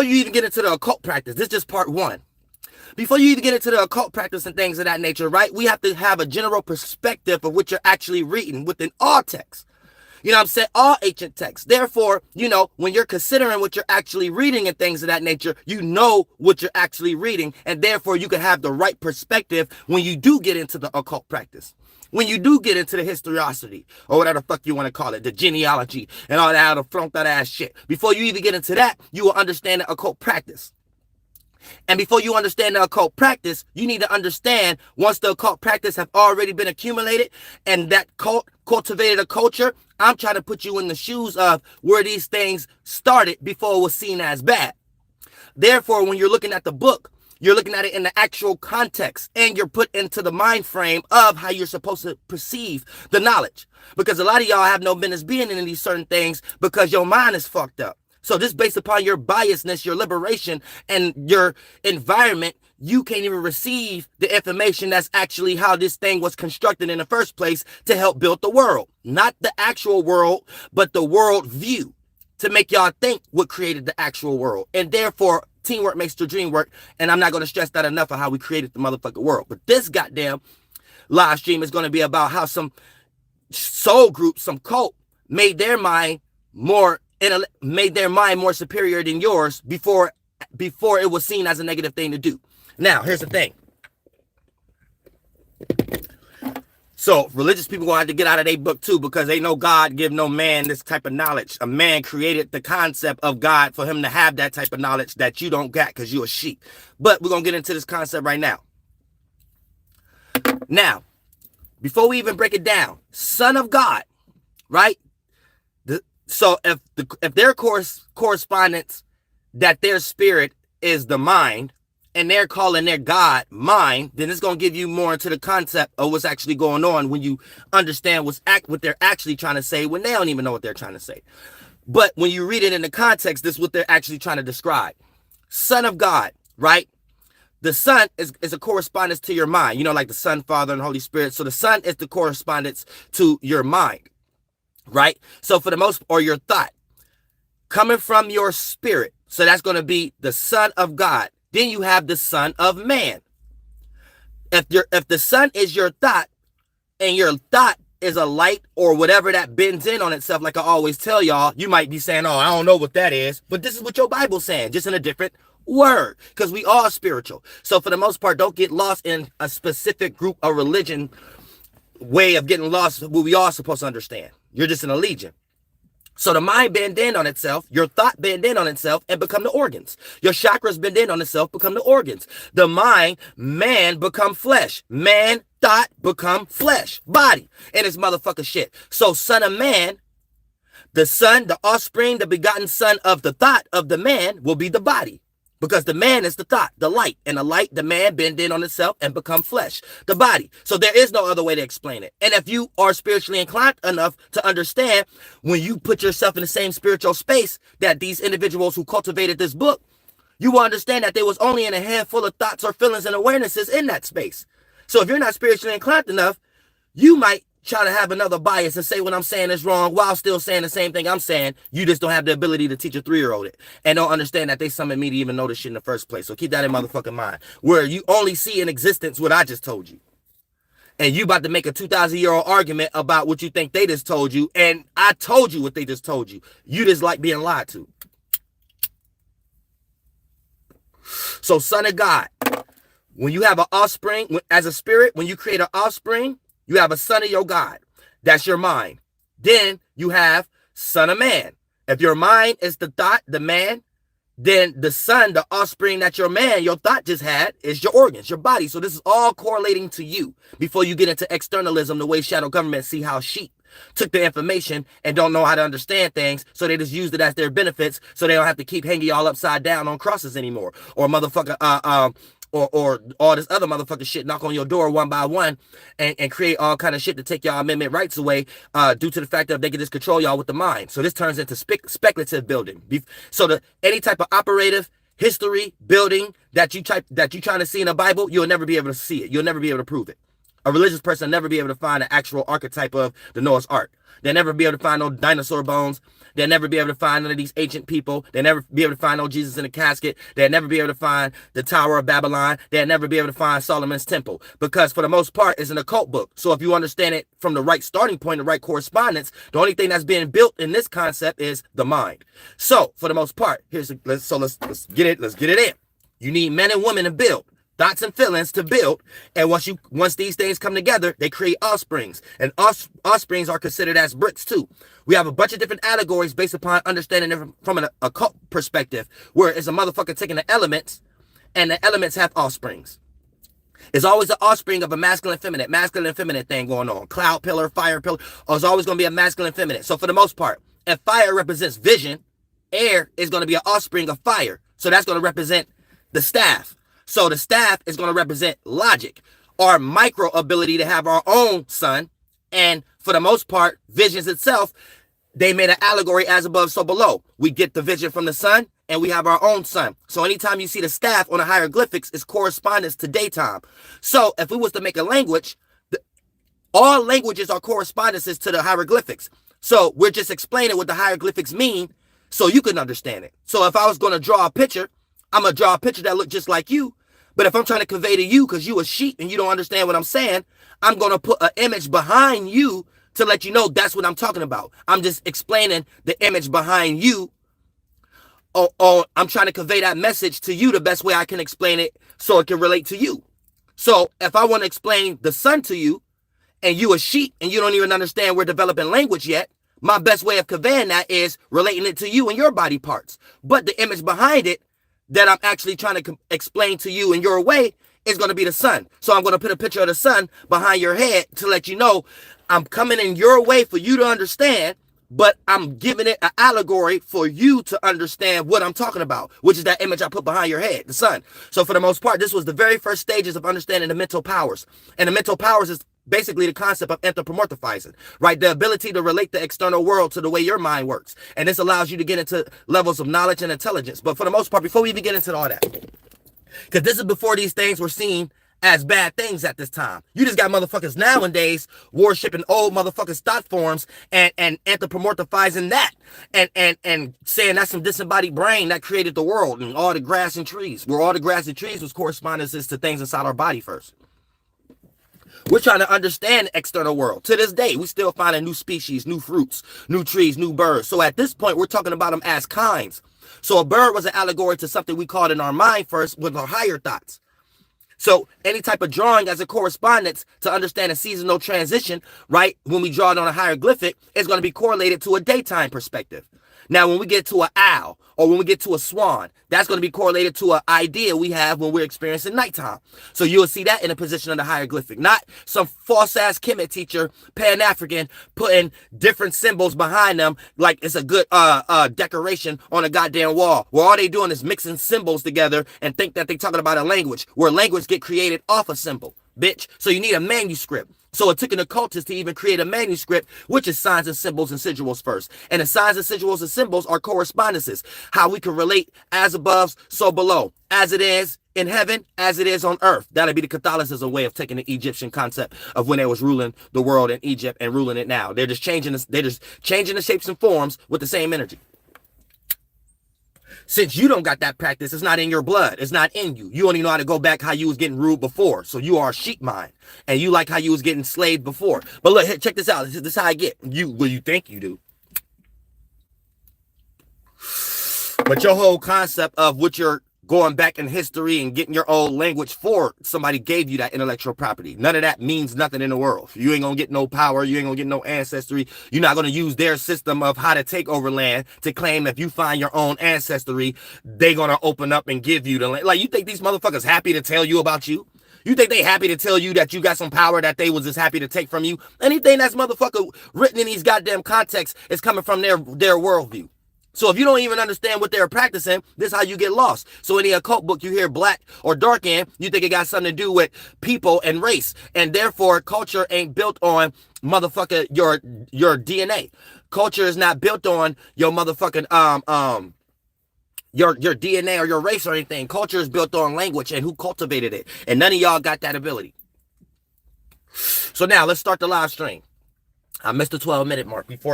you even get into the occult practice, this is just part one. Before you even get into the occult practice and things of that nature, right, we have to have a general perspective of what you're actually reading within all texts. You know what I'm saying? All ancient texts. Therefore, you know, when you're considering what you're actually reading and things of that nature, you know what you're actually reading. And therefore, you can have the right perspective when you do get into the occult practice. When you do get into the historiosity, or whatever the fuck you want to call it, the genealogy, and all that other flunked out ass shit. Before you even get into that, you will understand the occult practice. And before you understand the occult practice, you need to understand once the occult practice have already been accumulated and that cultivated a culture, I'm trying to put you in the shoes of where these things started before it was seen as bad. Therefore, when you're looking at the book, you're looking at it in the actual context and you're put into the mind frame of how you're supposed to perceive the knowledge. Because a lot of y'all have no business being in these certain things because your mind is fucked up. So just based upon your biasness, your liberation, and your environment, you can't even receive the information that's actually how this thing was constructed in the first place to help build the world. Not the actual world, but the world view to make y'all think what created the actual world. And therefore, teamwork makes the dream work. And I'm not going to stress that enough of how we created the motherfucking world. But this goddamn live stream is going to be about how some soul group, some cult, made their mind more superior than yours before it was seen as a negative thing to do. Now, here's the thing. So religious people gonna have to get out of their book too, because they know God give no man this type of knowledge. A man created the concept of God for him to have that type of knowledge that you don't got because you're a sheep. But we're gonna get into this concept right now. Now, before we even break it down, Son of God, right? So if their correspondence that their spirit is the mind and they're calling their God mind, then it's going to give you more into the concept of what's actually going on when you understand what they're actually trying to say when they don't even know what they're trying to say. But when you read it in the context, this is what they're actually trying to describe. Son of God, right? The Son is a correspondence to your mind, you know, like the Son, Father, and Holy Spirit. So the Son is the correspondence to your mind. Right? So for the most, or your thought coming from your spirit. So that's going to be the Son of God. Then you have the Son of Man. If the Son is your thought and your thought is a light or whatever that bends in on itself, like I always tell y'all, you might be saying, oh, I don't know what that is. But this is what your Bible's saying, just in a different word, because we are spiritual. So for the most part, don't get lost in a specific group or religion way of getting lost what we are supposed to understand. You're just in a legion. So the mind bend in on itself, your thought bend in on itself and become the organs. Your chakras bend in on itself, become the organs. The mind, man, become flesh. Man, thought, become flesh, body. And it's motherfucker shit. So Son of Man, the Son, the offspring, the begotten son of the thought of the man will be the body. Because the man is the thought, the light. And the light, the man, bend in on itself and become flesh, the body. So there is no other way to explain it. And if you are spiritually inclined enough to understand, when you put yourself in the same spiritual space that these individuals who cultivated this book, you will understand that there was only in a handful of thoughts or feelings and awarenesses in that space. So if you're not spiritually inclined enough, you might try to have another bias and say what I'm saying is wrong while still saying the same thing I'm saying. You just don't have the ability to teach a 3-year-old it and don't understand that they summoned me to even know this shit in the first place. So keep that in motherfucking mind, where you only see in existence what I just told you. And you about to make a 2,000-year-old argument about what you think they just told you. And I told you what they just told you. You just like being lied to. So Son of God, when you have an offspring, as a spirit, when you create an offspring, you have a son of your God. That's your mind. Then you have Son of Man. If your mind is the thought, the man, then the son, the offspring that your man, your thought just had, is your organs, your body. So this is all correlating to you before you get into externalism, the way shadow government see how sheep took the information and don't know how to understand things. So they just used it as their benefits so they don't have to keep hanging y'all upside down on crosses anymore. Or motherfucker, or all this other motherfucking shit knock on your door one by one and create all kind of shit to take y'all amendment rights away due to the fact that they can just control y'all with the mind. So this turns into speculative building. So any type of operative history building that you trying to see in the Bible, you'll never be able to see it. You'll never be able to prove it. A religious person will never be able to find an actual archetype of the Noah's Ark. They'll never be able to find no dinosaur bones. They'll never be able to find none of these ancient people. They'll never be able to find no Jesus in a casket. They'll never be able to find the Tower of Babylon. They'll never be able to find Solomon's Temple, because for the most part, it's an occult book. So if you understand it from the right starting point, the right correspondence, the only thing that's being built in this concept is the mind. So for the most part, let's get it in. You need men and women to build. Thoughts and feelings to build, and once these things come together, they create offsprings, and offsprings are considered as bricks too. We have a bunch of different allegories based upon understanding it from an occult perspective, where it's a motherfucker taking the elements, and the elements have offsprings. It's always an offspring of a masculine and feminine thing going on. Cloud pillar, fire pillar, or it's always going to be a masculine and feminine. So for the most part, if fire represents vision, air is going to be an offspring of fire. So that's going to represent the staff. So the staff is going to represent logic, our micro ability to have our own sun. And for the most part, visions itself, they made an allegory as above, so below. We get the vision from the sun, and we have our own sun. So anytime you see the staff on the hieroglyphics, it's correspondence to daytime. So if we was to make a language, all languages are correspondences to the hieroglyphics. So we're just explaining what the hieroglyphics mean so you can understand it. So if I was going to draw a picture, I'm going to draw a picture that looks just like you. But if I'm trying to convey to you, because you a sheep and you don't understand what I'm saying, I'm going to put an image behind you to let you know that's what I'm talking about. I'm just explaining the image behind you. Or I'm trying to convey that message to you the best way I can explain it so it can relate to you. So if I want to explain the sun to you and you a sheep and you don't even understand we're developing language yet, my best way of conveying that is relating it to you and your body parts. But the image behind it that I'm actually trying to explain to you in your way is going to be the sun. So I'm going to put a picture of the sun behind your head to let you know I'm coming in your way for you to understand, but I'm giving it an allegory for you to understand what I'm talking about, which is that image I put behind your head, the sun. So for the most part, this was the very first stages of understanding the mental powers. And the mental powers is basically the concept of anthropomorphizing, right? The ability to relate the external world to the way your mind works. And this allows you to get into levels of knowledge and intelligence. But for the most part, before we even get into all that, because this is before these things were seen as bad things at this time. You just got motherfuckers nowadays worshiping old motherfuckers thought forms and anthropomorphizing that and saying that's some disembodied brain that created the world and all the grass and trees, where all the grass and trees was correspondences to things inside our body first. We're trying to understand the external world. To this day, we still finding new species, new fruits, new trees, new birds. So at this point, we're talking about them as kinds. So a bird was an allegory to something we called in our mind first with our higher thoughts. So any type of drawing as a correspondence to understand a seasonal transition, right? When we draw it on a hieroglyphic, it's going to be correlated to a daytime perspective. Now, when we get to an owl or when we get to a swan, that's going to be correlated to an idea we have when we're experiencing nighttime. So you'll see that in a position of the hieroglyphic, not some false-ass Kemet teacher, Pan-African, putting different symbols behind them like it's a good decoration on a goddamn wall, where all they doing is mixing symbols together and think that they talking about a language, where language get created off a symbol, bitch. So you need a manuscript. So it took an occultist to even create a manuscript, which is signs and symbols and sigils first. And the signs and sigils and symbols are correspondences, how we can relate as above, so below, as it is in heaven, as it is on earth. That'll be the Catholicism way of taking the Egyptian concept of when they was ruling the world in Egypt and ruling it now. They're just changing the shapes and forms with the same energy. Since you don't got that practice, it's not in your blood. It's not in you. You only know how to go back how you was getting ruled before. So you are a sheep mind. And you like how you was getting slaved before. But look, here, check this out. This is how I get. You think you do. But your whole concept of what you're going back in history and getting your old language for, somebody gave you that intellectual property. None of that means nothing in the world. You ain't gonna get no power. You ain't gonna get no ancestry. You're not gonna use their system of how to take over land to claim if you find your own ancestry, they gonna open up and give you the land. Like, you think these motherfuckers happy to tell you about you? You think they happy to tell you that you got some power that they was just happy to take from you? Anything that's motherfucker written in these goddamn contexts is coming from their worldview. So if you don't even understand what they're practicing, this is how you get lost. So in the occult book, you hear black or dark in, you think it got something to do with people and race. And therefore, culture ain't built on motherfucker your DNA. Culture is not built on your motherfucking your DNA or your race or anything. Culture is built on language and who cultivated it. And none of y'all got that ability. So now let's start the live stream. I missed the 12-minute mark before